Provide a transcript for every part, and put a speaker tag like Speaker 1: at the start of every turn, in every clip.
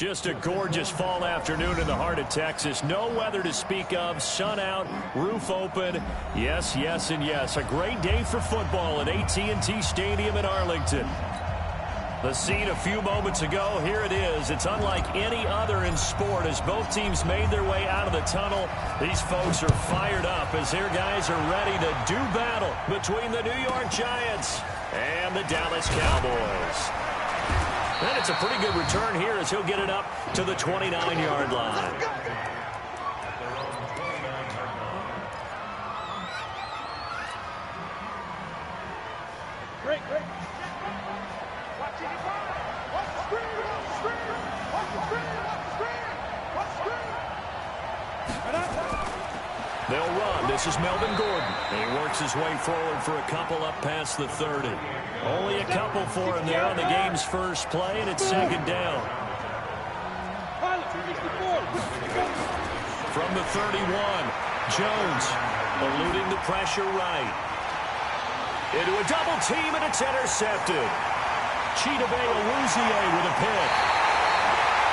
Speaker 1: Just a gorgeous fall afternoon in the heart of Texas. No weather to speak of. Sun out, roof open. Yes, yes, and yes. A great day for football at AT&T Stadium in Arlington. The scene a few moments ago, here it is. It's unlike any other in sport as both teams made their way out of the tunnel. These folks are fired up as their guys are ready to do battle between the New York Giants and the Dallas Cowboys. And it's a pretty good return here as he'll get it up to the 29-yard line.
Speaker 2: Great. Watch it. Watch the screen. Watch the screen. Watch the screen.
Speaker 1: They'll run. This is Melvin Gordon. He works his way forward for a couple up past the 30. Only a couple for him there on the game's first play, and it's second down. From the 31, Jones eluding the pressure right. Into a double team, and it's intercepted. Chidobe with a pick.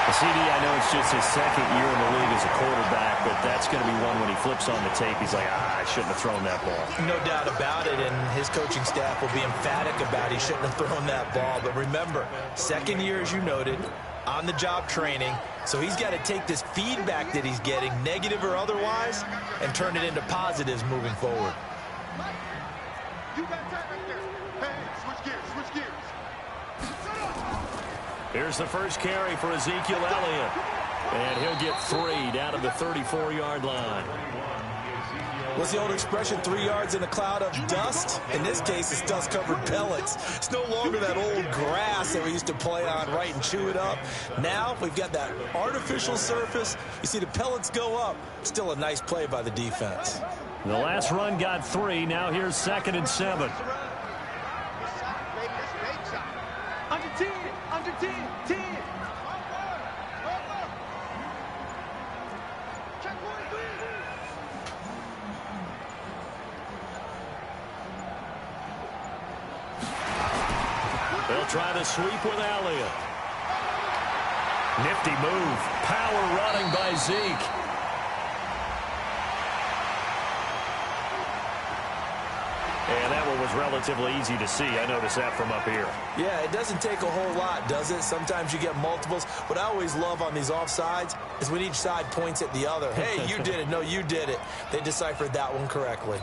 Speaker 3: CD, I know it's just his second year in the league as a quarterback, but that's going to be one when he flips on the tape. He's like, I shouldn't have thrown that ball.
Speaker 4: No doubt about it, and his coaching staff will be emphatic about he shouldn't have thrown that ball. But remember, second year, as you noted, on-the-job training, so he's got to take this feedback that he's getting, negative or otherwise, and turn it into positives moving forward.
Speaker 5: You got that right there. Hey, switch gears, switch gears.
Speaker 1: Here's the first carry for Ezekiel Elliott. And he'll get 3 down to the 34-yard line.
Speaker 4: What's the old expression, 3 yards in a cloud of dust? In this case, it's dust-covered pellets. It's no longer that old grass that we used to play on, right, and chew it up. Now we've got that artificial surface. You see the pellets go up. Still a nice play by the defense.
Speaker 1: The last run got 3. Now here's 2nd and 7.
Speaker 5: Under 10, under 10, 10.
Speaker 1: They'll try to sweep with Elliott. Nifty move. Power running by Zeke. And that one was relatively easy to see. I noticed that from up here.
Speaker 4: Yeah, it doesn't take a whole lot, does it? Sometimes you get multiples. What I always love on these offsides is when each side points at the other. Hey, you did it. No, you did it. They deciphered that one correctly.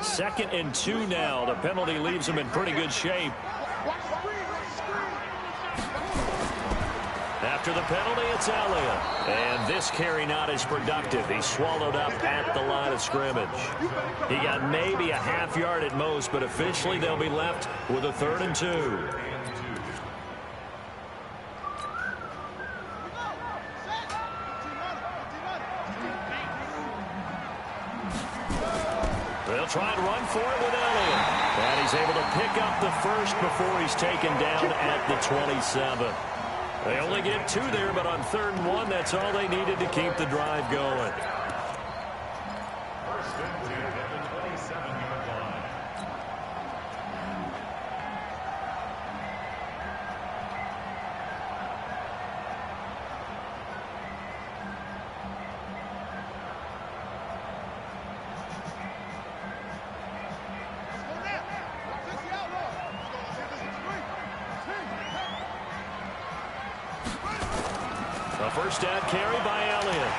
Speaker 1: Second and 2 now. The penalty leaves him in pretty good shape. After the penalty, it's Elliott. And this carry not as productive. He's swallowed up at the line of scrimmage. He got maybe a half yard at most, but officially they'll be left with a 3rd and 2. They'll try and run for it with Elliott. And he's able to pick up the first before he's taken down at the 27. They only get 2 there, but on 3rd and 1, that's all they needed to keep the drive going.
Speaker 6: First and 10 at the 27-yard line.
Speaker 1: A first down carry by Elliott.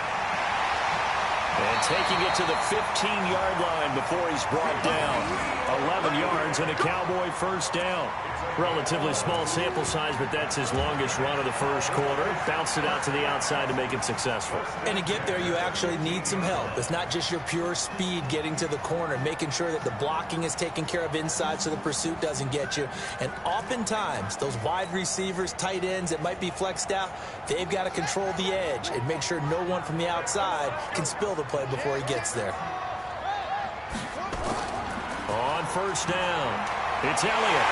Speaker 1: And taking it to the 15-yard line before he's brought down. 11 yards and a Cowboy first down. Relatively small sample size, but that's his longest run of the first quarter. Bounced it out to the outside to make it successful.
Speaker 4: And to get there, you actually need some help. It's not just your pure speed getting to the corner, making sure that the blocking is taken care of inside so the pursuit doesn't get you. And oftentimes, those wide receivers, tight ends that might be flexed out, they've got to control the edge and make sure no one from the outside can spill the play before he gets there.
Speaker 1: On first down, it's Elliott.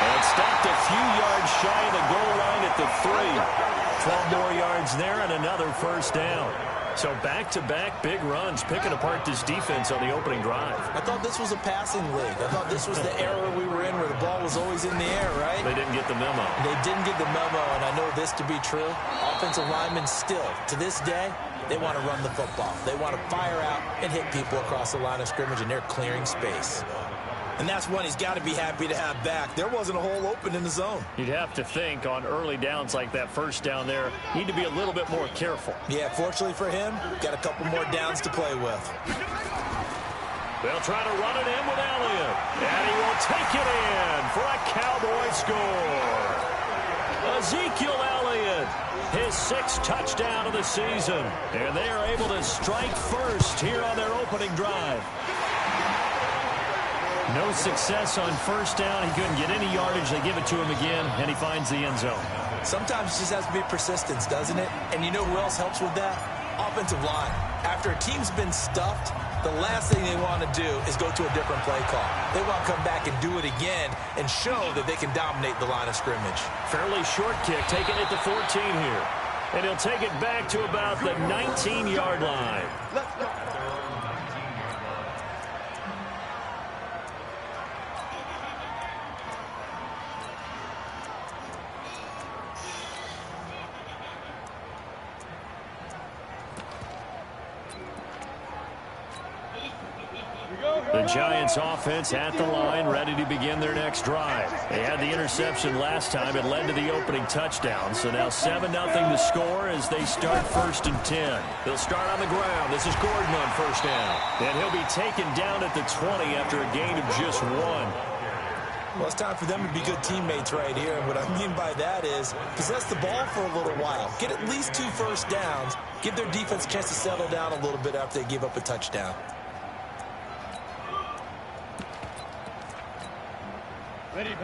Speaker 1: And stopped a few yards shy of the goal line at the 3. 12 more yards there and another first down. So back-to-back big runs, picking apart this defense on the opening drive.
Speaker 4: I thought this was a passing league. I thought this was the era we were in where the ball was always in the air, right?
Speaker 1: They didn't get the memo.
Speaker 4: They didn't get the memo, and I know this to be true. Offensive linemen still, to this day, they want to run the football. They want to fire out and hit people across the line of scrimmage, and they're clearing space. And that's one he's got to be happy to have back. There wasn't a hole open in the zone.
Speaker 1: You'd have to think on early downs like that first down there, need to be a little bit more careful.
Speaker 4: Yeah, fortunately for him, got a couple more downs to play with.
Speaker 1: They'll try to run it in with Elliott. And he will take it in for a Cowboy score. Ezekiel Elliott, his 6th touchdown of the season. And they are able to strike first here on their opening drive. No success on first down. He couldn't get any yardage. They give it to him again, and he finds the end zone.
Speaker 4: Sometimes it just has to be persistence, doesn't it? And you know who else helps with that? Offensive line. After a team's been stuffed, the last thing they want to do is go to a different play call. They want to come back and do it again and show that they can dominate the line of scrimmage.
Speaker 1: Fairly short kick, taking it to 14 here. And he'll take it back to about the 19-yard line.
Speaker 5: Let's go.
Speaker 1: The Giants offense at the line, ready to begin their next drive. They had the interception last time. It led to the opening touchdown. So now 7-0 the score as they start 1st and 10. They'll start on the ground. This is Gordon on first down. And he'll be taken down at the 20 after a gain of just 1.
Speaker 4: Well, it's time for them to be good teammates right here. And what I mean by that is possess the ball for a little while. Get at least 2 first downs. Give their defense a chance to settle down a little bit after they give up a touchdown.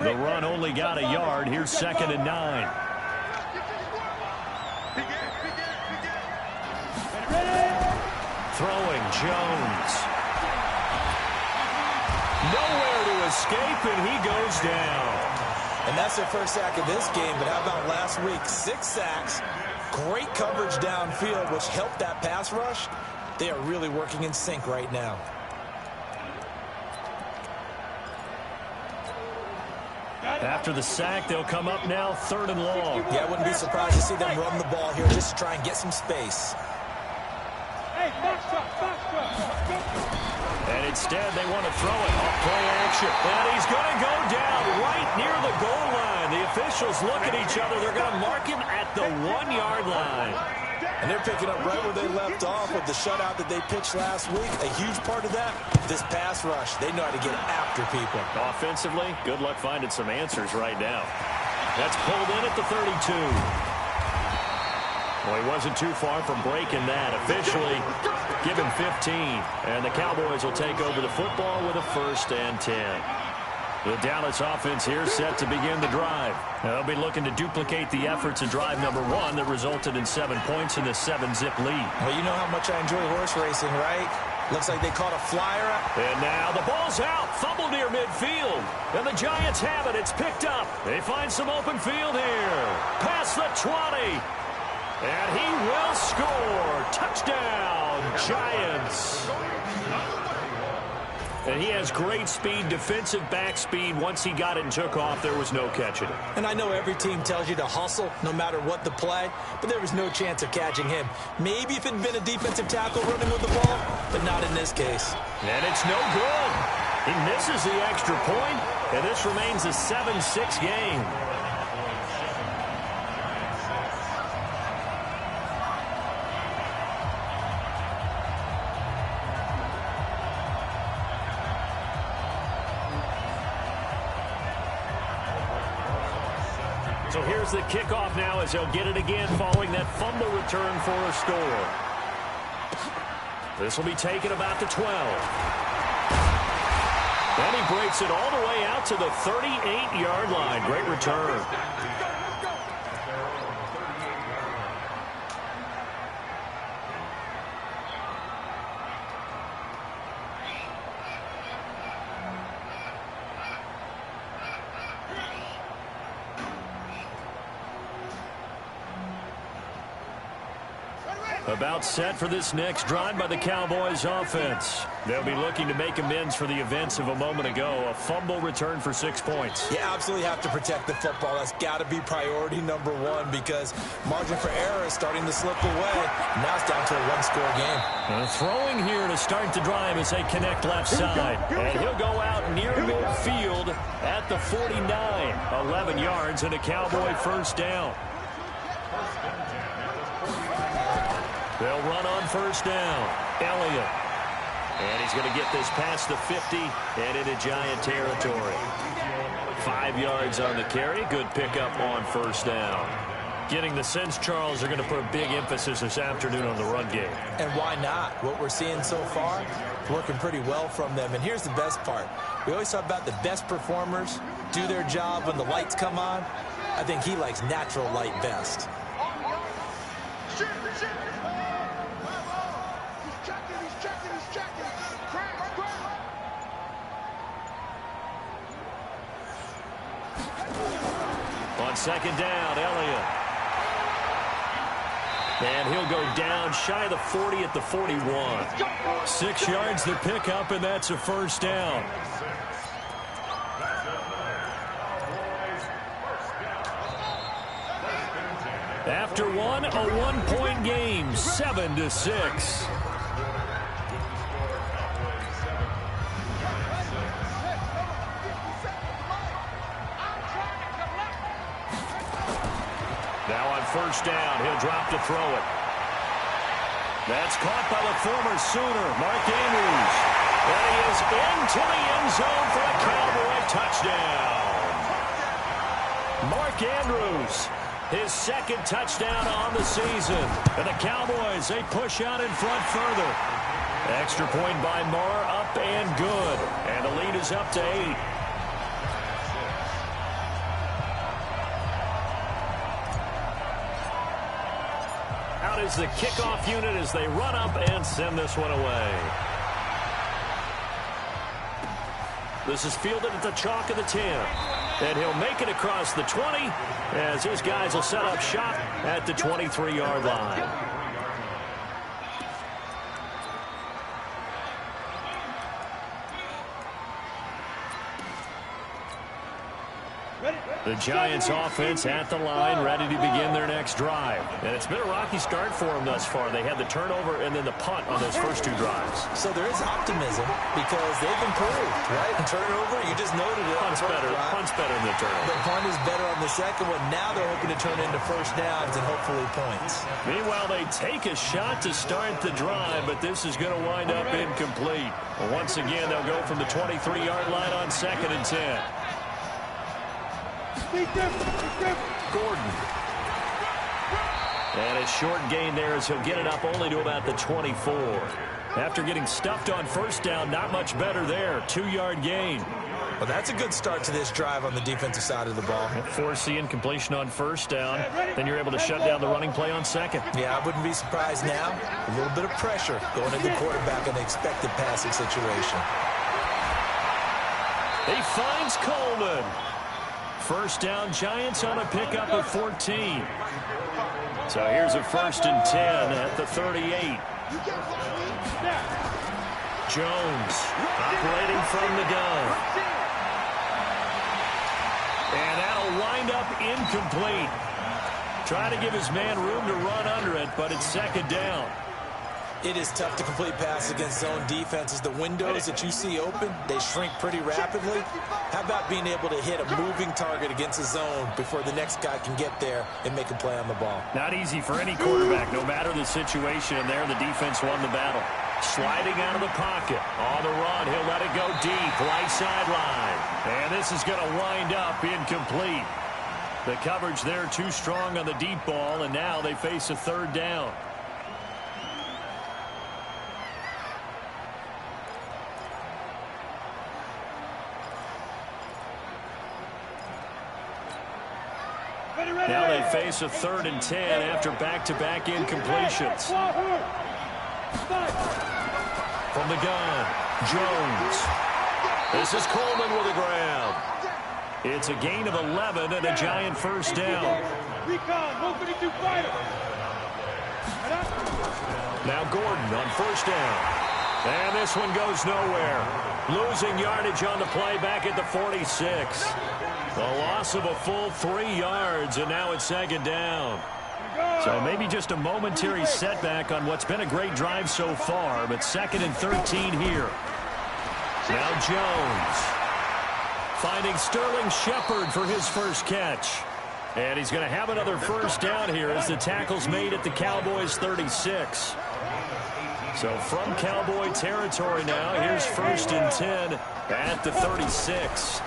Speaker 1: The run only got a yard. Here's 2nd and 9. Throwing Jones. Nowhere to escape, and he goes down.
Speaker 4: And that's their first sack of this game. But how about last week? 6 sacks. Great coverage downfield, which helped that pass rush. They are really working in sync right now.
Speaker 1: After the sack, they'll come up now 3rd and long.
Speaker 4: Yeah, I wouldn't be surprised to see them run the ball here just to try and get some space.
Speaker 1: And instead, they want to throw it off play action. And he's going to go down right near the goal line. The officials look at each other. They're going to mark him at the 1-yard line.
Speaker 4: And they're picking up right where they left off with the shutout that they pitched last week. A huge part of that, this pass rush. They know how to get after people.
Speaker 1: Offensively, good luck finding some answers right now. That's pulled in at the 32. Well, he wasn't too far from breaking that. Officially, give him 15. And the Cowboys will take over the football with a 1st and 10. The Dallas offense here set to begin the drive. They'll be looking to duplicate the efforts in drive number 1 that resulted in 7 points in the 7-zip lead.
Speaker 4: Well, you know how much I enjoy horse racing, right? Looks like they caught a flyer.
Speaker 1: And now the ball's out. Fumble near midfield. And the Giants have it. It's picked up. They find some open field here. Past the 20. And he will score. Touchdown, Giants. And he has great speed, defensive back speed. Once he got it and took off, there was no catching it.
Speaker 4: And I know every team tells you to hustle no matter what the play, but there was no chance of catching him. Maybe if it had been a defensive tackle running with the ball, but not in this case.
Speaker 1: And it's no good. He misses the extra point, and this remains a 7-6 game. So here's the kickoff now as they'll get it again following that fumble return for a score. This will be taken about the 12. Then he breaks it all the way out to the 38-yard line. Great return. About set for this next drive by the Cowboys offense. They'll be looking to make amends for the events of a moment ago. A fumble return for 6 points.
Speaker 4: You absolutely have to protect the football. That's got to be priority number 1 because margin for error is starting to slip away. Now it's down to a 1-score game.
Speaker 1: And throwing here to start the drive as they connect left side. And he'll go out near midfield at the 49. 11 yards and a Cowboy first down. They'll run on first down. Elliott. And he's going to get this past the 50 and into Giant territory. 5 yards on the carry. Good pickup on first down. Getting the sense, Charles, are going to put a big emphasis this afternoon on the run game.
Speaker 4: And why not? What we're seeing so far, working pretty well from them. And here's the best part. We always talk about the best performers do their job when the lights come on. I think he likes natural light best.
Speaker 1: On second down, Elliott. And he'll go down shy of the 40 at the 41. 6 yards to pick up, and that's a first down. After one, a 1-point game, 7-6. Now on first down, he'll drop to throw it. That's caught by the former Sooner, Mark Andrews. And he is into the end zone for a Cowboy touchdown. Mark Andrews, his second touchdown on the season. And the Cowboys, they push out in front further. Extra point by Marr, up and good. And the lead is up to 8. Out is the kickoff unit as they run up and send this one away. This is fielded at the chalk of the 10. And he'll make it across the 20 as his guys will set up shop at the 23-yard line. The Giants offense at the line, ready to begin their next drive. And it's been a rocky start for them thus far. They had the turnover and then the punt on those first 2 drives.
Speaker 4: So there is optimism because they've improved, right? Turnover, you just noted it.
Speaker 1: Punt's better than the turnover.
Speaker 4: The punt is better on the second one. Now they're hoping to turn into first downs and hopefully points.
Speaker 1: Meanwhile, they take a shot to start the drive, but this is going to wind up incomplete. Well, once again, they'll go from the 23-yard line on second and 10. Gordon. And a short gain there as he'll get it up only to about the 24. After getting stuffed on first down, not much better there. 2-yard gain.
Speaker 4: Well, that's a good start to this drive on the defensive side of the ball.
Speaker 1: Force the incompletion on first down. Then you're able to shut down the running play on second.
Speaker 4: Yeah, I wouldn't be surprised now. A little bit of pressure going into the quarterback in the expected passing situation.
Speaker 1: He finds Coleman. First down, Giants on a pickup of 14. So here's a 1st and 10 at the 38. Jones operating from the gun. And that'll wind up incomplete. Trying to give his man room to run under it, but it's second down.
Speaker 4: It is tough to complete passes against zone defenses. The windows that you see open, they shrink pretty rapidly. How about being able to hit a moving target against a zone before the next guy can get there and make a play on the ball?
Speaker 1: Not easy for any quarterback, no matter the situation. And there, the defense won the battle. Sliding out of the pocket. On the run, he'll let it go deep, right sideline. And this is going to wind up incomplete. The coverage there too strong on the deep ball, and now they face a 3rd down. Now they face a 3rd and 10 after back-to-back incompletions. From the gun, Jones. This is Coleman with a grab. It's a gain of 11 and a Giant first down. Now Gordon on first down. And this one goes nowhere. Losing yardage on the play back at the 46. A loss of a full 3 yards, and now it's second down. So maybe just a momentary setback on what's been a great drive so far, but 2nd and 13 here. Now Jones finding Sterling Shepard for his first catch. And he's going to have another first down here as the tackle's made at the Cowboys' 36. So from Cowboy territory now, here's 1st and 10 at the 36.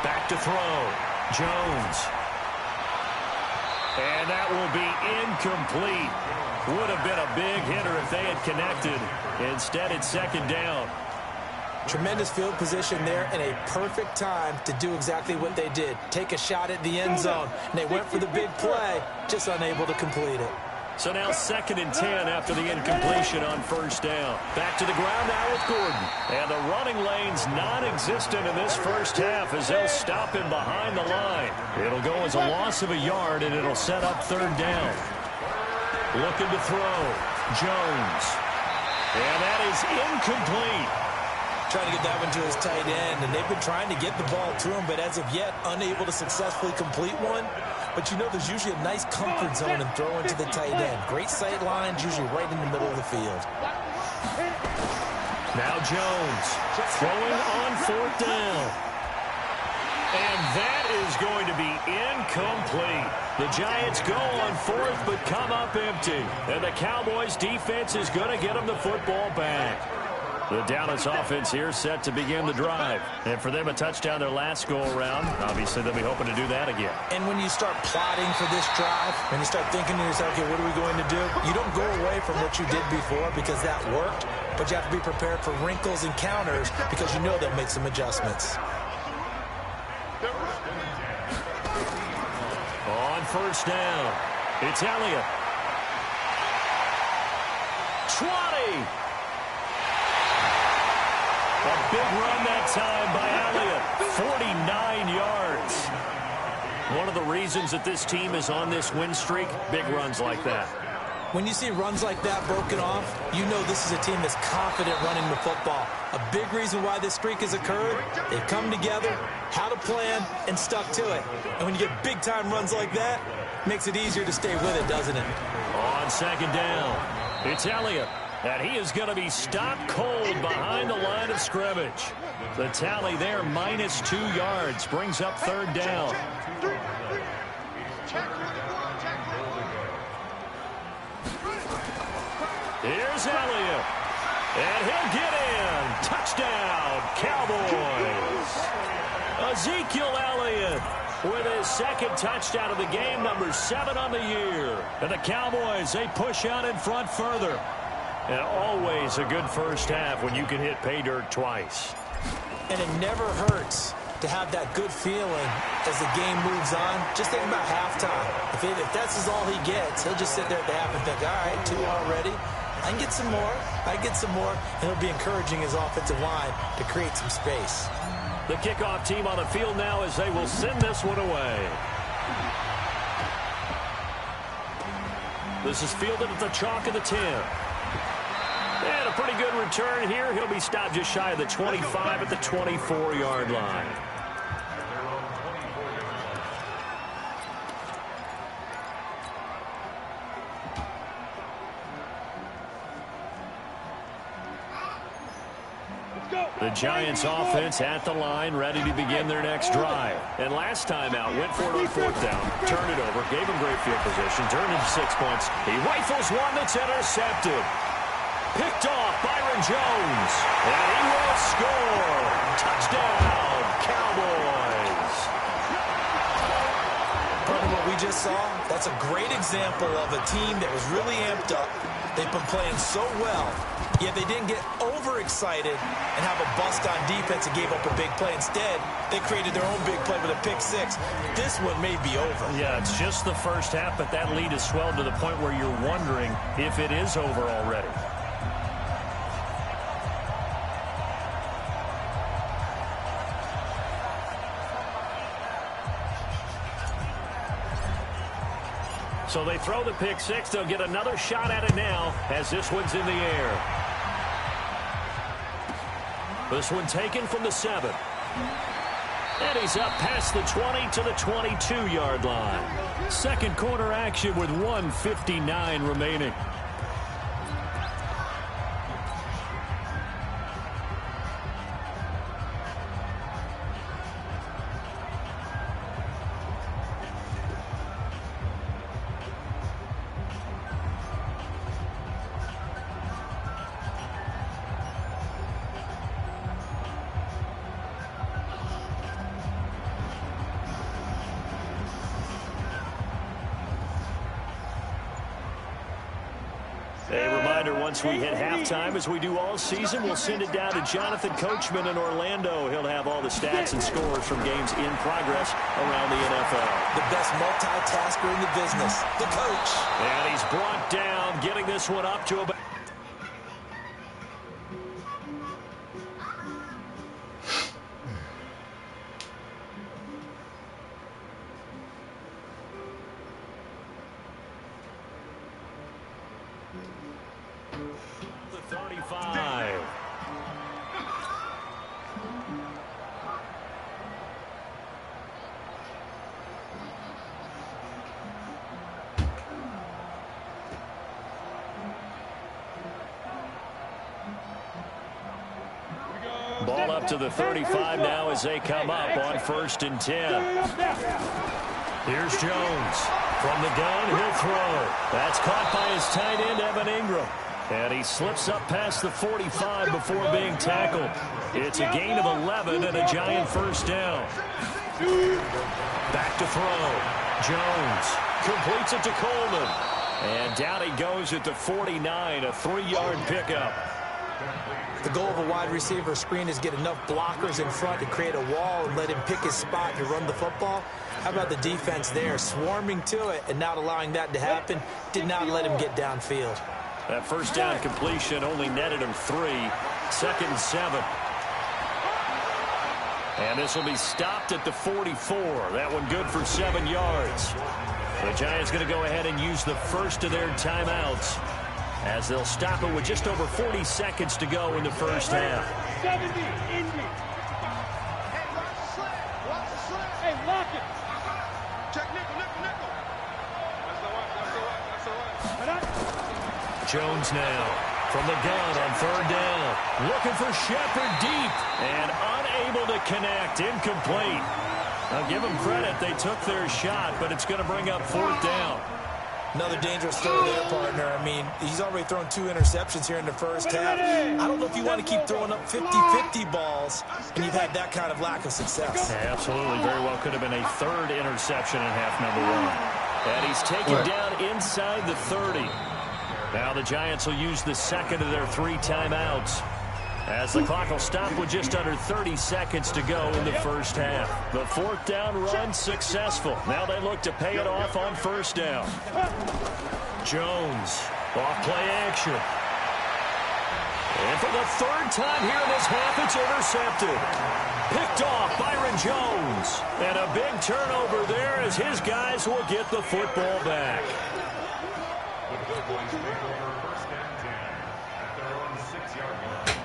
Speaker 1: Back to throw. Jones. And that will be incomplete. Would have been a big hitter if they had connected. Instead, it's second down.
Speaker 4: Tremendous field position there and a perfect time to do exactly what they did. Take a shot at the end zone. And they went for the big play, just unable to complete it.
Speaker 1: So now 2nd and 10 after the incompletion on first down. Back to the ground now with Gordon. And the running lane's non-existent in this first half as they'll stop him behind the line. It'll go as a loss of a yard, and it'll set up 3rd down. Looking to throw. Jones. And that is incomplete.
Speaker 4: Trying to get that one to his tight end, and they've been trying to get the ball to him, but as of yet, unable to successfully complete one. But you know there's usually a nice comfort zone in throwing to the tight end. Great sight lines, usually right in the middle of the field.
Speaker 1: Now Jones throwing on 4th down. And that is going to be incomplete. The Giants go on 4th but come up empty. And the Cowboys defense is going to get them the football back. The Dallas offense here set to begin the drive. And for them, a touchdown their last go-around. Obviously, they'll be hoping to do that again.
Speaker 4: And when you start plotting for this drive, when you start thinking to yourself, okay, what are we going to do? You don't go away from what you did before because that worked, but you have to be prepared for wrinkles and counters because you know they'll make some adjustments.
Speaker 1: On first down, it's Elliott. 20. A big run that time by Elliott, 49 yards. One of the reasons that this team is on this win streak, big runs like that.
Speaker 4: When you see runs like that broken off, you know this is a team that's confident running the football. A big reason why this streak has occurred, they've come together, had a plan, and stuck to it. And when you get big-time runs like that, it makes it easier to stay with it, doesn't it?
Speaker 1: On 2nd down, it's Elliott. And he is going to be stopped cold behind the line of scrimmage. The tally there, -2 yards, brings up 3rd down. Here's Elliott. And he'll get in. Touchdown, Cowboys. Ezekiel Elliott with his 2nd touchdown of the game, number 7 on the year. And the Cowboys, they push out in front further. And always a good first half when you can hit pay dirt twice.
Speaker 4: And it never hurts to have that good feeling as the game moves on. Just think about halftime. If that's all he gets, he'll just sit there at the half and think, all right, 2 already. I can get some more. I can get some more. And he'll be encouraging his offensive line to create some space.
Speaker 1: The kickoff team on the field now as they will send this one away. This is fielded at the chalk of the 10. And a pretty good return here. He'll be stopped just shy of the 25 at the 24-yard line. The Giants offense at the line, ready to begin their next drive. And last time out, went for it on 4th down, turned it over, gave him great field position, turned into 6 points. He rifles one that's intercepted. Picked off Byron Jones. And he will score. Touchdown, Cowboys.
Speaker 4: Part of what we just saw, that's a great example of a team that was really amped up. They've been playing so well, yet they didn't get overexcited and have a bust on defense and gave up a big play. Instead, they created their own big play with a pick 6. This one may be over.
Speaker 1: Yeah, it's just the first half, but that lead has swelled to the point where you're wondering if it is over already. So they throw the pick 6. They'll get another shot at it now as this one's in the air. This one taken from the 7. And he's up past the 20 to the 22-yard line. Second quarter action with 1:59 remaining. A reminder, once we hit halftime, as we do all season, we'll send it down to Jonathan Coachman in Orlando. He'll have all the stats and scores from games in progress around the NFL.
Speaker 4: The best multitasker in the business, the coach.
Speaker 1: And he's brought down, getting this one up to about... the 35. Ball up to the 35 now as they come up on 1st and 10. Here's Jones. From the gun, he'll throw. That's caught by his tight end, Evan Ingram. And he slips up past the 45 before being tackled. It's a gain of 11 and a giant first down. Back to throw. Jones completes it to Coleman. And down he goes at the 49, a 3-yard pickup.
Speaker 4: The goal of a wide receiver screen is get enough blockers in front to create a wall and let him pick his spot to run the football. How about the defense there, swarming to it and not allowing that to happen? Did not let him get downfield.
Speaker 1: That first down completion only netted him 3. 2nd and 7. And this will be stopped at the 44. That one good for 7 yards. The Giants going to go ahead and use the first of their timeouts as they'll stop it with just over 40 seconds to go in the first half.
Speaker 2: 70, Indy.
Speaker 5: Hey, watch the slant. Watch the slant.
Speaker 2: Hey, lock it.
Speaker 5: Check nickel, nickel, nickel. That's all right. That's all right. That's all right.
Speaker 1: Jones now from the gun on 3rd down. Looking for Shepard deep and unable to connect. Incomplete. I'll give them credit. They took their shot, but it's going to bring up 4th down.
Speaker 4: Another dangerous throw there, partner. I mean, he's already thrown 2 interceptions here in the first half. I don't know if you want to keep throwing up 50-50 balls and you've had that kind of lack of success.
Speaker 1: Yeah, absolutely. Very well could have been a 3rd interception in half number 1. And he's taken down inside the 30. Now the Giants will use the second of their 3 timeouts as the clock will stop with just under 30 seconds to go in the first half. The 4th down run successful. Now they look to pay it off on 1st down. Jones, off play action. And for the 3rd time here in this half, it's intercepted. Picked off Byron Jones. And a big turnover there as his guys will get the football back.
Speaker 6: First and 10 at their own 6-yard line.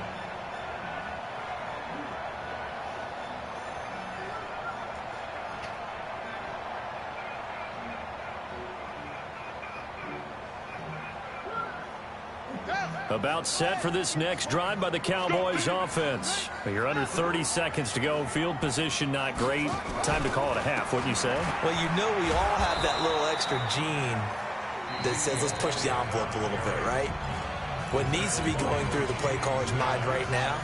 Speaker 1: About set for this next drive by the Cowboys offense. You're under 30 seconds to go. Field position not great. Time to call it a half, wouldn't you say?
Speaker 4: Well, you know we all have that little extra gene that says let's push the envelope a little bit, right? What needs to be going through the play caller's mind right now,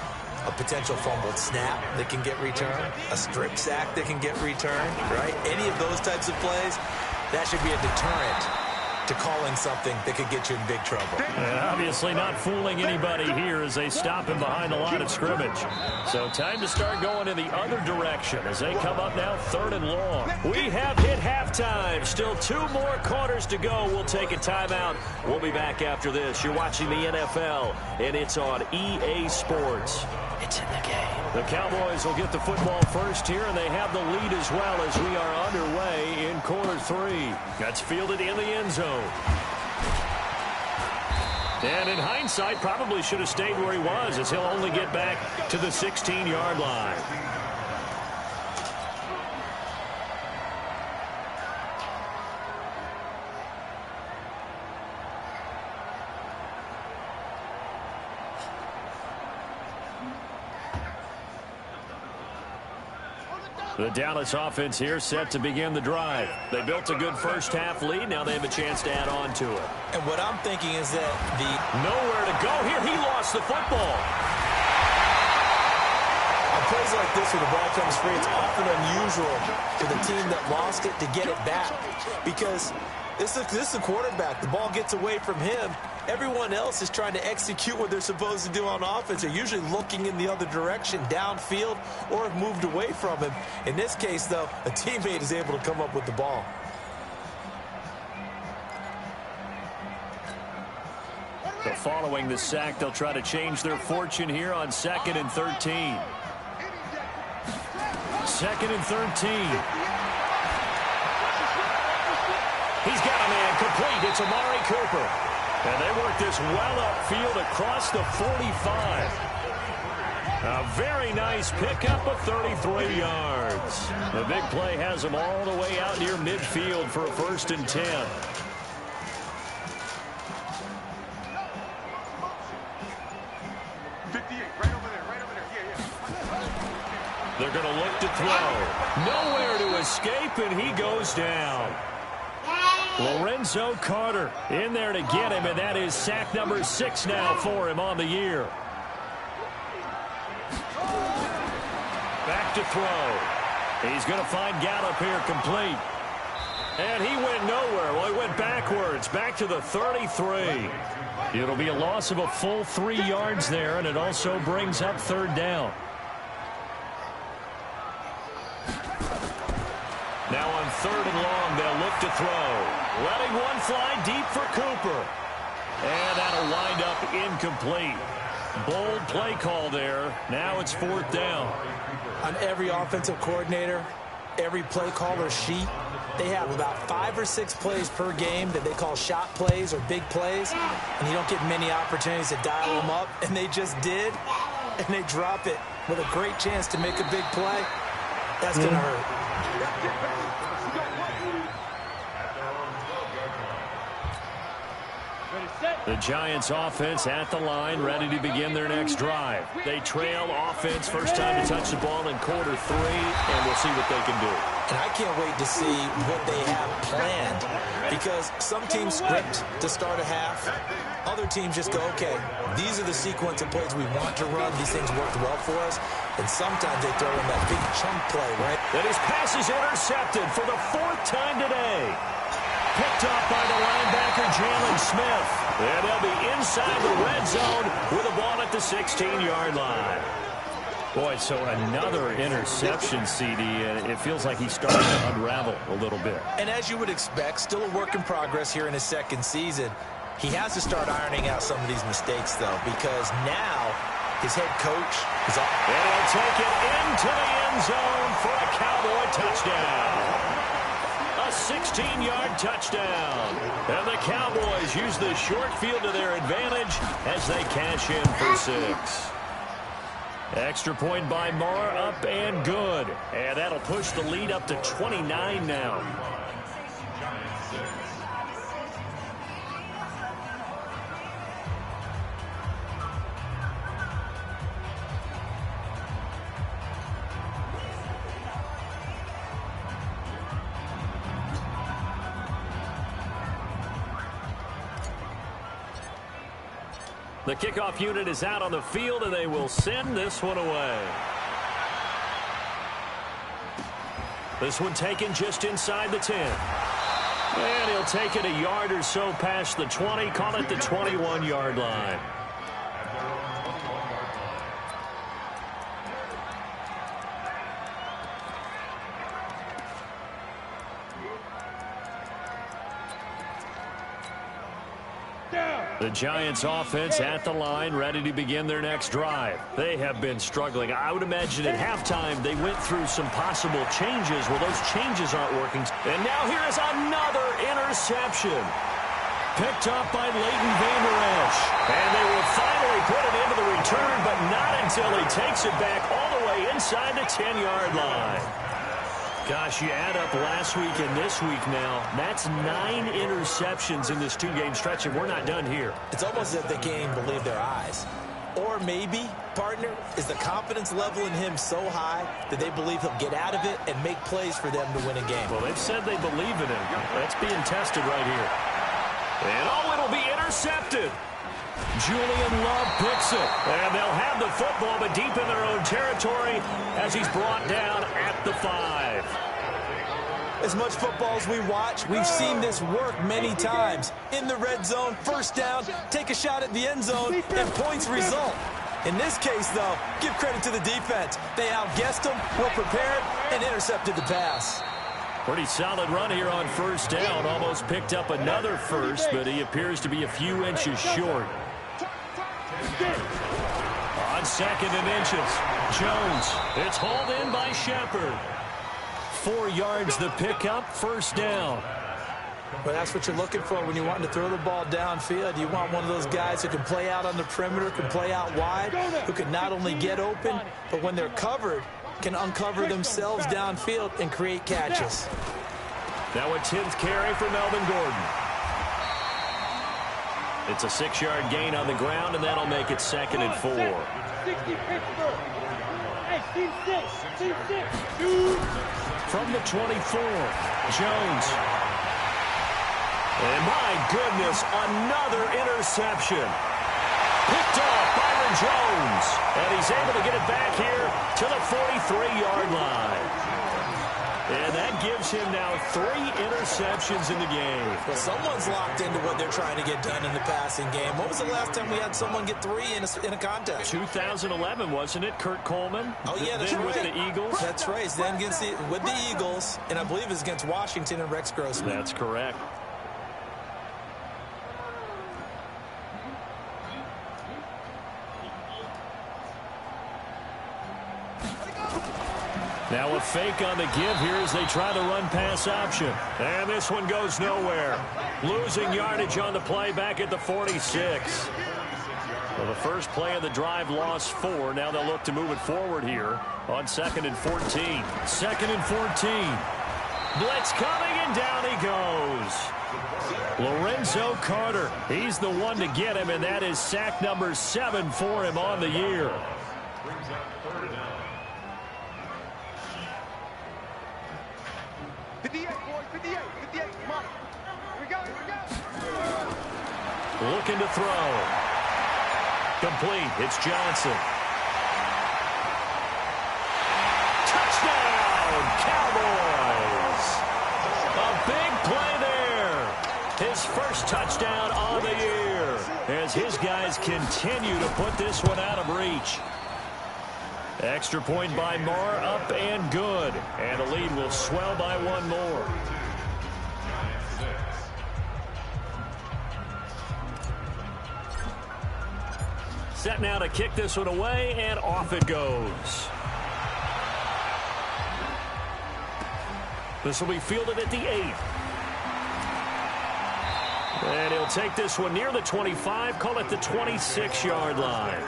Speaker 4: a potential fumbled snap that can get returned, a strip sack that can get returned, right? Any of those types of plays, that should be a deterrent to calling something that could get you in big trouble.
Speaker 1: And obviously not fooling anybody here as they stop him behind the line of scrimmage. So time to start going in the other direction as they come up now 3rd and long. We have hit halftime. Still 2 more quarters to go. We'll take a timeout. We'll be back after this. You're watching the NFL, and it's on EA Sports. It's in the game. The Cowboys will get the football first here, and they have the lead as well as we are underway in quarter 3. That's fielded in the end zone. And in hindsight, probably should have stayed where he was as he'll only get back to the 16-yard line. The Dallas offense here set to begin the drive. They built a good first half lead. Now they have a chance to add on to it.
Speaker 4: And what I'm thinking is that
Speaker 1: nowhere to go here. He lost the football.
Speaker 4: A plays like this, when the ball comes free, it's often unusual for the team that lost it to get it back, because this is a quarterback. The ball gets away from him. Everyone else is trying to execute what they're supposed to do on offense. They're usually looking in the other direction, downfield, or have moved away from him. In this case, though, a teammate is able to come up with the ball.
Speaker 1: So following the sack, they'll try to change their fortune here on 2nd and 13. 2nd and 13. He's got a man complete. It's Amari Cooper. And they work this well upfield across the 45. A very nice pickup of 33 yards. The big play has them all the way out near midfield for a 1st and 10. They're going to look to throw. Nowhere to escape, and he goes down. Lorenzo Carter in there to get him, and that is sack number 6 now for him on the year. Back to throw. He's going to find Gallup here complete. And he went nowhere. Well, he went backwards, back to the 33. It'll be a loss of a full 3 yards there, and it also brings up 3rd down. Now on 3rd and long, they'll look to throw. Letting one fly deep for Cooper. And that'll wind up incomplete. Bold play call there. Now it's 4th down.
Speaker 4: On every offensive coordinator, every play caller sheet, they have about 5 or 6 plays per game that they call shot plays or big plays. And you don't get many opportunities to dial them up. And they just did. And they drop it with a great chance to make a big play. That's going to hurt.
Speaker 1: The Giants offense at the line, ready to begin their next drive. They trail offense, first time to touch the ball in quarter 3, and we'll see what they can do.
Speaker 4: And I can't wait to see what they have planned, because some teams script to start a half. Other teams just go, okay, these are the sequence of plays we want to run. These things worked well for us. And sometimes they throw in that big chunk play, right?
Speaker 1: And his pass is intercepted for the 4th time today. Picked up by the linebacker, Jalen Smith. And they'll be inside the red zone with a ball at the 16-yard line. Boy, so another interception, CD, and it feels like he's starting to unravel a little bit.
Speaker 4: And as you would expect, still a work in progress here in his 2nd season. He has to start ironing out some of these mistakes, though, because now his head coach is off.
Speaker 1: And he'll take it into the end zone for a Cowboy touchdown. A 16-yard touchdown. And the Cowboys use the short field to their advantage as they cash in for 6. Extra point by Marr, up and good. And that'll push the lead up to 29 now. The kickoff unit is out on the field, and they will send this one away. This one taken just inside the 10. And he'll take it a yard or so past the 20, call it the 21-yard line. The Giants offense at the line, ready to begin their next drive. They have been struggling. I would imagine at halftime they went through some possible changes. Well, those changes aren't working. And now here is another interception. Picked up by Leighton Vander Esch. And they will finally put it into the return, but not until he takes it back all the way inside the 10-yard line. Gosh, you add up last week and this week now, that's 9 interceptions in this 2-game stretch, and we're not done here.
Speaker 4: It's almost as if they can't even believe their eyes. Or maybe, partner, is the confidence level in him so high that they believe he'll get out of it and make plays for them to win a game.
Speaker 1: Well, they've said they believe in him. That's being tested right here. And oh, it'll be intercepted. Julian Love picks it. And they'll have the football, but deep in their own territory as he's brought down at the 5.
Speaker 4: As much football as we watch, we've seen this work many times. In the red zone, first down, take a shot at the end zone, and points result. In this case, though, give credit to the defense. They outguessed them, were prepared, and intercepted the pass.
Speaker 1: Pretty solid run here on first down. Almost picked up another first, but he appears to be a few inches short. On second and inches, Jones. It's hauled in by Shepard. 4 yards the pickup, first down.
Speaker 4: Well, that's what you're looking for when you're wanting to throw the ball downfield. You want one of those guys who can play out on the perimeter, can play out wide, who can not only get open, but when they're covered, can uncover themselves downfield and create catches.
Speaker 1: Now a 10th carry for Melvin Gordon. It's a 6-yard gain on the ground, and that'll make it 2nd and 4.
Speaker 2: 60 Pittsburgh. Hey, team 6. Team 6.
Speaker 1: From the 24, Jones. And my goodness, another interception. Picked off Byron Jones. And he's able to get it back here to the 43-yard line. And that gives him now 3 interceptions in the game.
Speaker 4: Well, someone's locked into what they're trying to get done in the passing game. When was the last time we had someone get 3 in a contest?
Speaker 1: 2011, wasn't it? Kurt Coleman?
Speaker 4: Oh, yeah, that's right.
Speaker 1: With the Eagles?
Speaker 4: That's right. Then with the Eagles, and I believe it's against Washington and Rex Grossman.
Speaker 1: That's correct. Now a fake on the give here as they try the run-pass option. And this one goes nowhere. Losing yardage on the play back at the 46. Well, the first play of the drive lost 4. Now they'll look to move it forward here on 2nd and 14. 2nd and 14. Blitz coming, and down he goes. Lorenzo Carter. He's the one to get him, and that is sack number 7 for him on the year. Looking to throw. Complete. It's Johnson. Touchdown, Cowboys. A big play there. His first touchdown on the year as his guys continue to put this one out of reach. Extra point by Marr, up and good. And the lead will swell by 1 more. Set now to kick this one away, and off it goes. This will be fielded at the 8. And he'll take this one near the 25, call it the 26-yard line.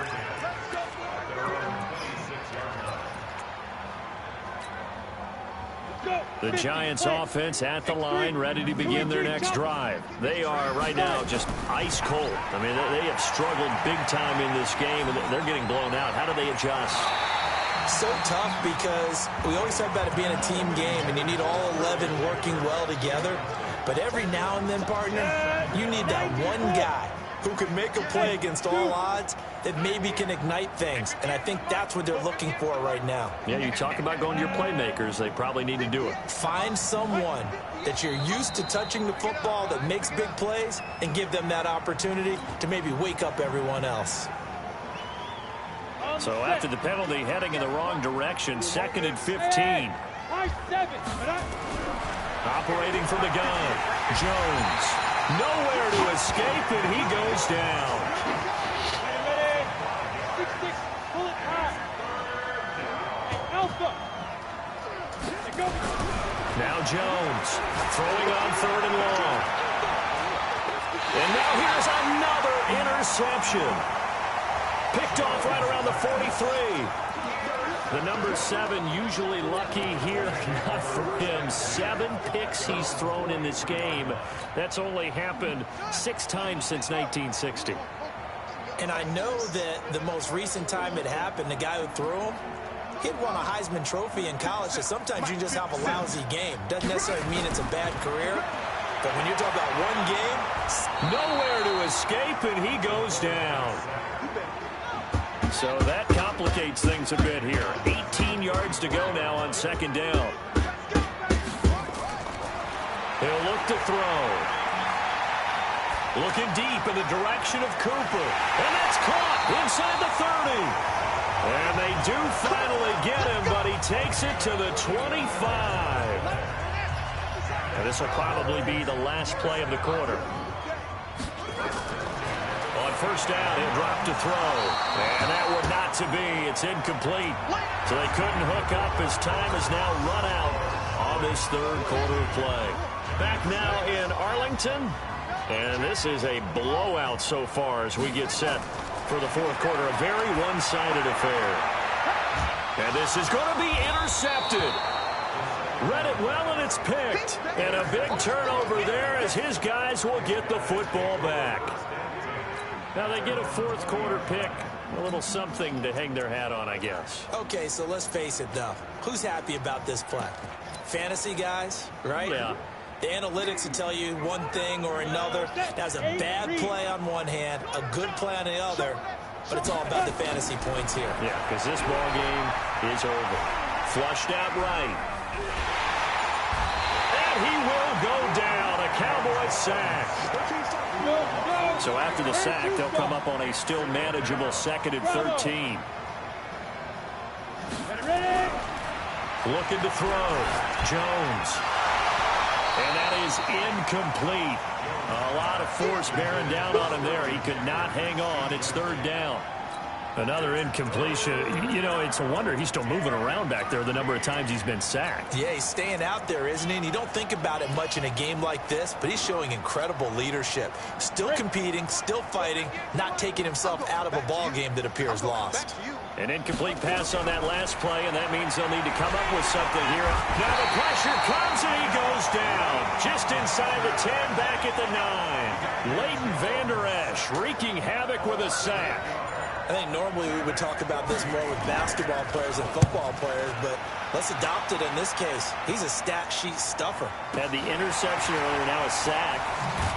Speaker 1: The Giants offense at the line, ready to begin their next drive. They are right now just ice cold. I mean, they have struggled big time in this game, and they're getting blown out. How do they adjust?
Speaker 4: So tough because we always talk about it being a team game, and you need all 11 working well together. But every now and then, partner, you need that one guy who can make a play against all odds that maybe can ignite things. And I think that's what they're looking for right now.
Speaker 1: Yeah, you talk about going to your playmakers. They probably need to do it.
Speaker 4: Find someone that you're used to touching the football that makes big plays and give them that opportunity to maybe wake up everyone else.
Speaker 1: So after the penalty, heading in the wrong direction, 2nd and 15. Operating from the gun, Jones. Nowhere to escape, and he goes down. Now Jones throwing on 3rd and long. And now here's another interception. Picked off right around the 43. The number 7 usually lucky here. Not for him. 7 picks he's thrown in this game. That's only happened 6 times since 1960.
Speaker 4: And I know that the most recent time it happened, the guy who threw him, he had won a Heisman Trophy in college, so sometimes you just have a lousy game. Doesn't necessarily mean it's a bad career. But when you're talking about one game,
Speaker 1: nowhere to escape. escape, and he goes down. So that complicates things a bit here. 18 yards to go now on second down. He'll look to throw. Looking deep in the direction of Cooper. And that's caught inside the 30. And they do finally get him, but he takes it to the 25. And this will probably be the last play of the quarter. On first down, he'll drop to throw. And that would not to be. It's incomplete. So they couldn't hook up as time has now run out on this third quarter of play. Back now in Arlington. And this is a blowout so far as we get set for the fourth quarter. A very one-sided affair. And this is going to be intercepted. Read it well, and it's picked. And a big turnover there as his guys will get the football back. Now they get a fourth quarter pick. A little something to hang their hat on, I guess.
Speaker 4: Okay, so let's face it, though. Who's happy about this play? Fantasy guys, right?
Speaker 1: Yeah.
Speaker 4: The analytics will tell you one thing or another. That's a bad play on one hand, a good play on the other, but it's all about the fantasy points here.
Speaker 1: Yeah, because this ball game is over. Flushed out right. And he will go down. A Cowboys sack. So after the sack, they'll come up on a still manageable 2nd and 13. Looking to throw. Jones. And that is incomplete. A lot of force bearing down on him there. He could not hang on. It's third down. Another incompletion. You know, it's a wonder he's still moving around back there the number of times he's been sacked.
Speaker 4: Yeah, he's staying out there, isn't he? And you don't think about it much in a game like this, but he's showing incredible leadership. Still competing, still fighting, not taking himself out of a ball game that appears lost.
Speaker 1: An incomplete pass on that last play, and that means they'll need to come up with something here. Now the pressure comes, and he goes down. Just inside the 10, back at the 9. Leighton Vander Esch wreaking havoc with a sack.
Speaker 4: I think normally we would talk about this more with basketball players and football players, but let's adopt it in this case. He's a stat sheet stuffer.
Speaker 1: Had the interception earlier, now a sack.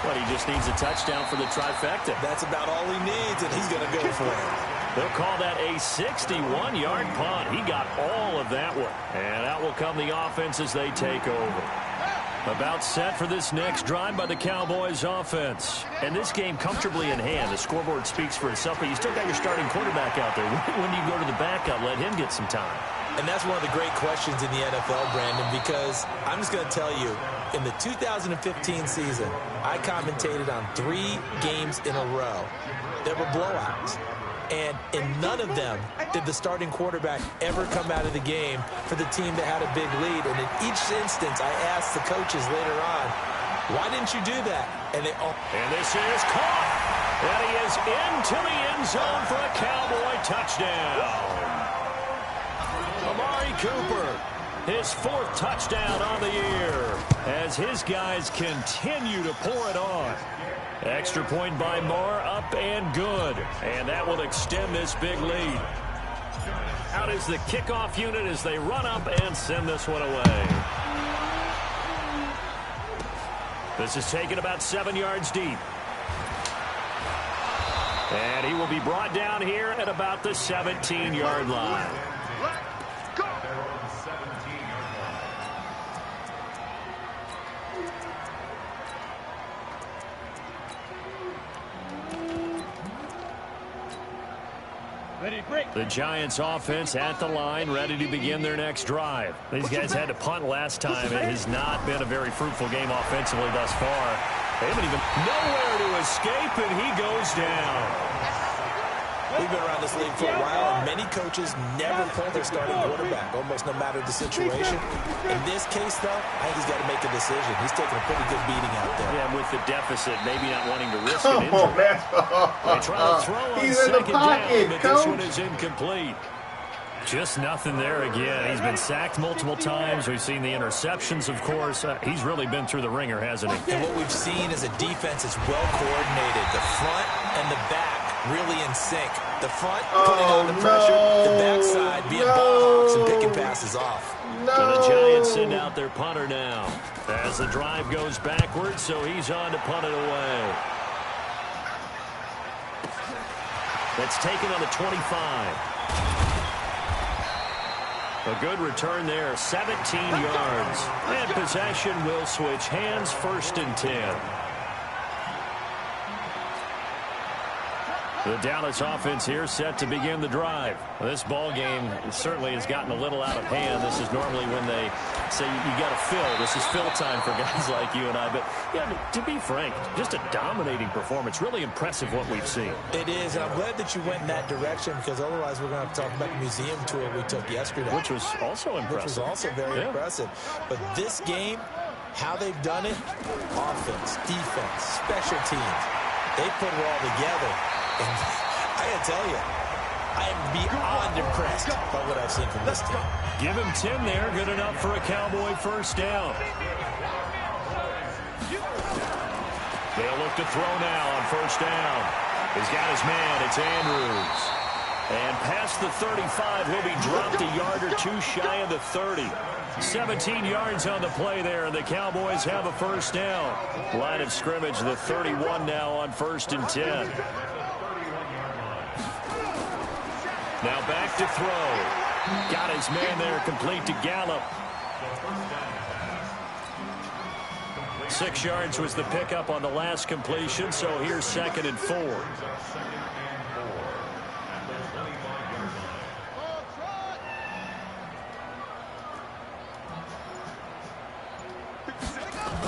Speaker 1: But he just needs a touchdown for the trifecta.
Speaker 4: That's about all he needs, and he's going to go for it.
Speaker 1: They'll call that a 61-yard punt. He got all of that one. And out will come the offense as they take over. About set for this next drive by the Cowboys offense. And this game comfortably in hand. The scoreboard speaks for itself, but you still got your starting quarterback out there. When do you go to the backup? Let him get some time.
Speaker 4: And that's one of the great questions in the NFL, Brandon, because I'm just going to tell you, in the 2015 season, I commentated on 3 games in a row. There were blowouts. And in none of them did the starting quarterback ever come out of the game for the team that had a big lead. And in each instance, I asked the coaches later on, why didn't you do that? And they all...
Speaker 1: And this is caught. And he is into the end zone for a Cowboy touchdown. Amari Cooper, his 4th touchdown on the year as his guys continue to pour it on. Extra point by Moore, up and good. And that will extend this big lead. Out is the kickoff unit as they run up and send this one away. This is taken about 7 yards deep. And he will be brought down here at about the 17-yard line. The Giants offense at the line, ready to begin their next drive. These guys had to punt last time. It has not been a very fruitful game offensively thus far. They haven't even nowhere to escape, and he goes down.
Speaker 4: We've been around this league for a while, and many coaches never pull their starting quarterback, almost no matter the situation. In this case, though, I think he's got to make a decision. He's taking a pretty good beating out there.
Speaker 1: Yeah, with the deficit, maybe not wanting to risk an injury. They try to throw on second down, but this one is incomplete. Just nothing there again. He's been sacked multiple times. We've seen the interceptions, of course. He's really been through the ringer, hasn't he?
Speaker 4: And what we've seen is a defense that's well coordinated. The front and the back really in sync. The front putting on the pressure, the backside being ball hawks and picking passes off.
Speaker 1: So the Giants send out their punter now as the drive goes backwards, so he's on to punt it away. That's taken on the 25. A good return there, 17 yards. And possession will switch hands, 1st and 10. The Dallas offense here set to begin the drive. This ball game certainly has gotten a little out of hand. This is normally when they say you got to fill. This is fill time for guys like you and I. But, yeah, to be frank, just a dominating performance. Really impressive what we've seen.
Speaker 4: It is, and I'm glad that you went in that direction because otherwise we're going to have to talk about the museum tour we took yesterday.
Speaker 1: Which was also impressive.
Speaker 4: Which was also very impressive. But this game, how they've done it, offense, defense, special teams, they put it all together. And I got to tell you, I am beyond impressed by what I've seen from this team.
Speaker 1: Give him 10 there. Good enough for a Cowboy 1st down. They'll look to throw now on 1st down. He's got his man. It's Andrews. And past the 35, he'll be dropped a yard or two shy of the 30. 17 yards on the play there, and the Cowboys have a 1st down. Line of scrimmage, the 31 now on 1st and 10. Now back to throw. Got his man there, complete to Gallup. 6 yards was the pickup on the last completion, so here's 2nd and 4.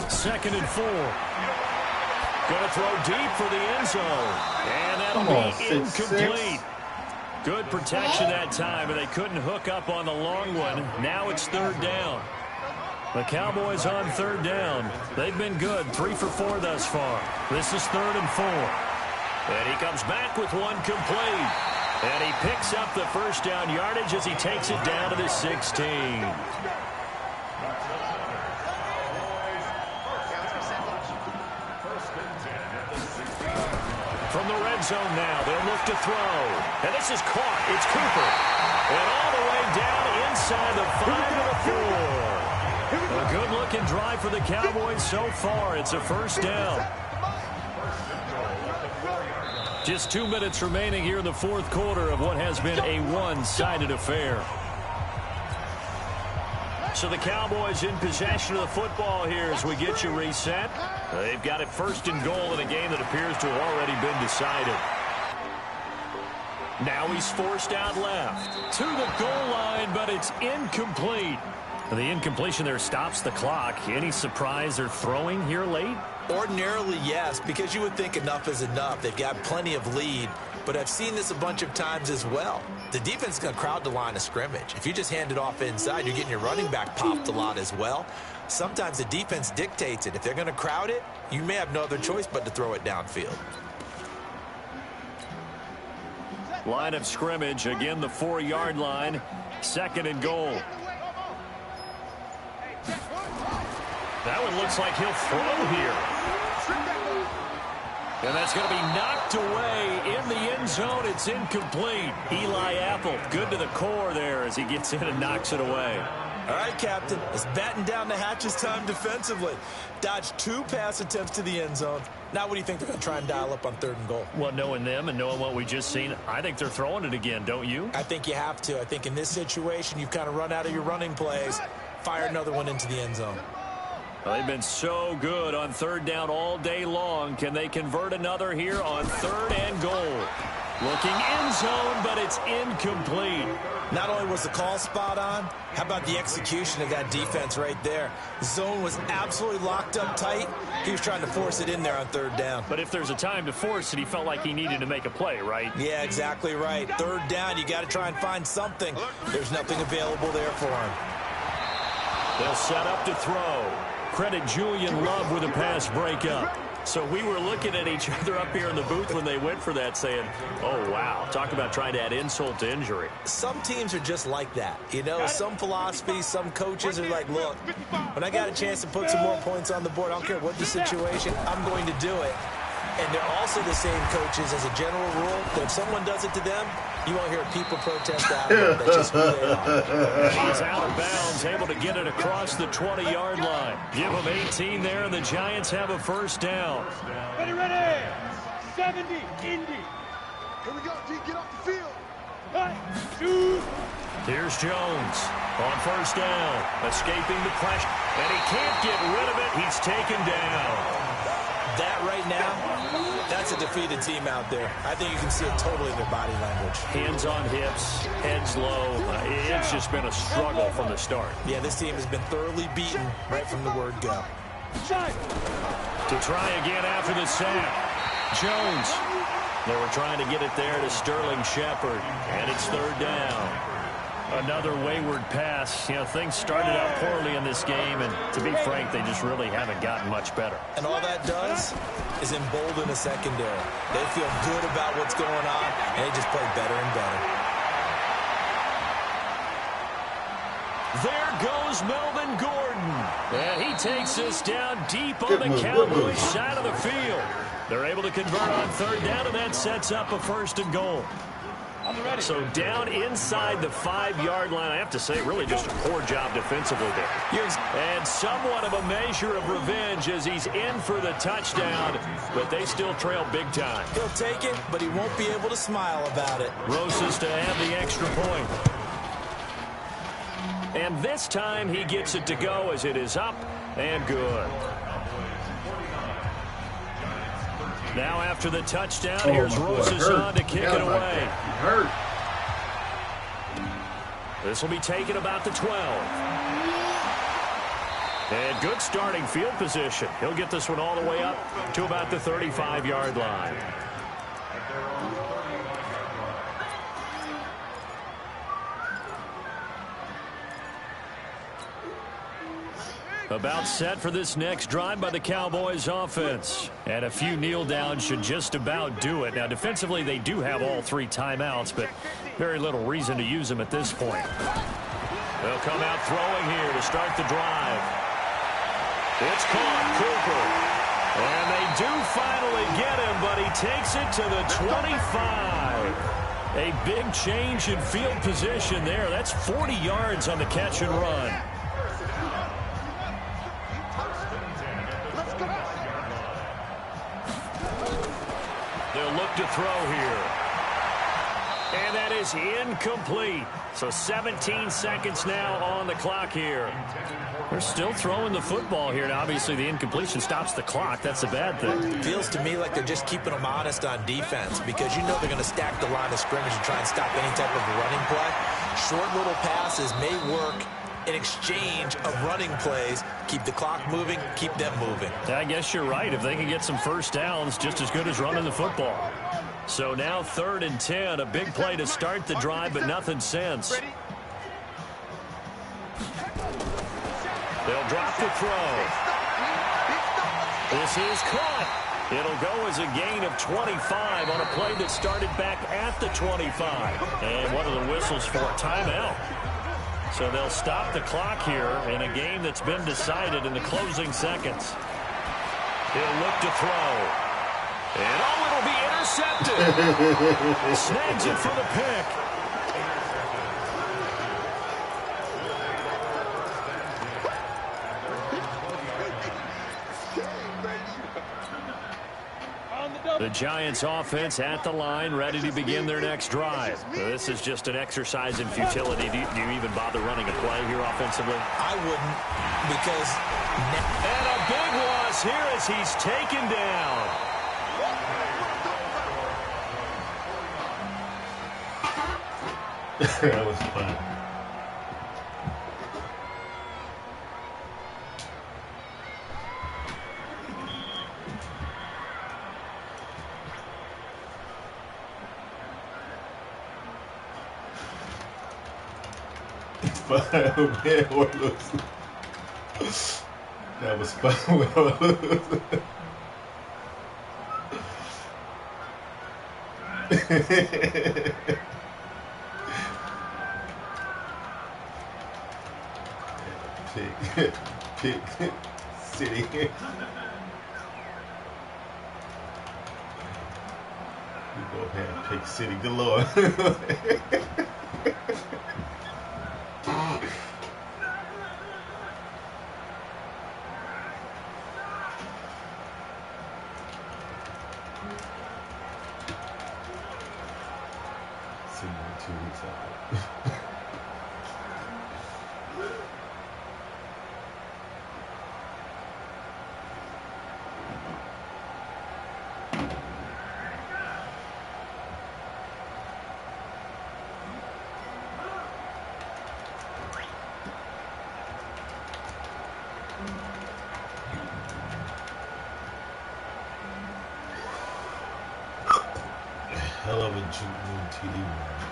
Speaker 1: Second and 4. Going to throw deep for the end zone. And that'll be incomplete. Good protection that time, and they couldn't hook up on the long one. Now it's 3rd down. The Cowboys on 3rd down. They've been good, 3 for 4 thus far. This is 3rd and 4. And he comes back with one complete. And he picks up the 1st down yardage as he takes it down to the 16. From the red zone now, they'll look to throw. And this is caught. It's Cooper. And all the way down inside the 5 to the 4. A good-looking drive for the Cowboys so far. It's a 1st down. Just 2 minutes remaining here in the 4th quarter of what has been a one-sided affair. So the Cowboys in possession of the football here as we get you reset. They've got it 1st and goal in a game that appears to have already been decided. Now he's forced out left to the goal line, but it's incomplete. The incompletion there stops the clock. Any surprise they're throwing here late?
Speaker 4: Ordinarily, yes, because you would think enough is enough. They've got plenty of lead, but I've seen this a bunch of times as well. The defense is going to crowd the line of scrimmage. If you just hand it off inside, you're getting your running back popped a lot as well. Sometimes the defense dictates it. If they're going to crowd it, you may have no other choice but to throw it downfield.
Speaker 1: Line of scrimmage, again the 4-yard line, 2nd and goal. That one looks like he'll throw here. And that's going to be knocked away in the end zone. It's incomplete. Eli Apple, good to the core there as he gets in and knocks it away.
Speaker 4: All right, Captain, it's batten down the hatches time defensively. Dodged 2 pass attempts to the end zone. Now what do you think they're going to try and dial up on 3rd and goal?
Speaker 1: Well, knowing them and knowing what we just seen, I think they're throwing it again, don't you?
Speaker 4: I think you have to. I think in this situation, you've kind of run out of your running plays. Fire another one into the end zone.
Speaker 1: Well, they've been so good on 3rd down all day long. Can they convert another here on 3rd and goal? Looking end zone, but it's incomplete.
Speaker 4: Not only was the call spot on, how about the execution of that defense right there? The zone was absolutely locked up tight. He was trying to force it in there on 3rd down.
Speaker 1: But if there's a time to force it, he felt like he needed to make a play, right?
Speaker 4: Yeah, exactly right. 3rd down, you got to try and find something. There's nothing available there for him.
Speaker 1: They'll set up to throw. Credit Julian Love with a pass breakup. So we were looking at each other up here in the booth when they went for that saying, oh, wow, talk about trying to add insult to injury.
Speaker 4: Some teams are just like that. You know, some philosophies, some coaches are like, look, when I got a chance to put some more points on the board, I don't care what the situation, I'm going to do it. And they're also the same coaches as a general rule that if someone does it to them, you won't hear people protest out. That's just who they are.
Speaker 1: He's out of bounds, able to get it across the 20-yard line. Give them 18 there, and the Giants have a 1st down.
Speaker 2: Ready, ready. 70, Indy.
Speaker 5: Here we go, G. Get off the field.
Speaker 2: Cut. Shoot.
Speaker 1: Here's Jones on first down, escaping the pressure, and he can't get rid of it. He's taken down.
Speaker 4: That right now, that's a defeated team out there. I think you can see it totally in their body language.
Speaker 1: Hands on hips, heads low. It's just been a struggle from the start.
Speaker 4: Yeah, this team has been thoroughly beaten right from the word go.
Speaker 2: Shot.
Speaker 1: To try again after the sack. Jones. They were trying to get it there to Sterling Shepard, and it's third down. Another wayward pass. You know, things started out poorly in this game, and to be frank, they just really haven't gotten much better.
Speaker 4: And all that does is embolden a secondary. They feel good about what's going on, and they just play better and better.
Speaker 1: There goes Melvin Gordon. And he takes us down deep on the Cowboys side of the field. They're able to convert on third down, and that sets up a first and goal. So down inside the 5-yard line, I have to say, really just a poor job defensively there. And somewhat of a measure of revenge as he's in for the touchdown, but they still trail big time.
Speaker 4: He'll take it, but he won't be able to smile about it.
Speaker 1: Rosas to have the extra point. And this time he gets it to go as it is up and good. Now after the touchdown, here's Rosas on to kick it away. This will be taken about the 12. And good starting field position. He'll get this one all the way up to about the 35-yard line. About set for this next drive by the Cowboys offense. And a few kneel downs should just about do it. Now, defensively, they do have all 3 timeouts, but very little reason to use them at this point. They'll come out throwing here to start the drive. It's caught, Cooper. And they do finally get him, but he takes it to the 25. A big change in field position there. That's 40 yards on the catch and run. They'll look to throw here. And that is incomplete. So 17 seconds now on the clock here. They're still throwing the football here. Now, obviously, the incompletion stops the clock. That's a bad thing.
Speaker 4: Feels to me like they're just keeping them honest on defense because you know they're going to stack the line of scrimmage and try and stop any type of a running play. Short little passes may work in exchange of running plays. Keep the clock moving, keep them moving.
Speaker 1: I guess you're right. If they can get some first downs, just as good as running the football. So now 3rd and 10, a big play to start the drive, but nothing since. They'll drop the throw. This is caught. It'll go as a gain of 25 on a play that started back at the 25. And what are the whistles for? Timeout. So they'll stop the clock here in a game that's been decided in the closing seconds. He'll look to throw. And it'll be intercepted. Snags it for the pick. The Giants offense at the line, ready to begin their next drive. This is just an exercise in futility. Do you even bother running a play here offensively?
Speaker 4: I wouldn't, because...
Speaker 1: And a big loss here as he's taken down.
Speaker 7: That was fun. That was fun. Pick City. We both have Pick City galore. 2 weeks after. Hell of a June TD run.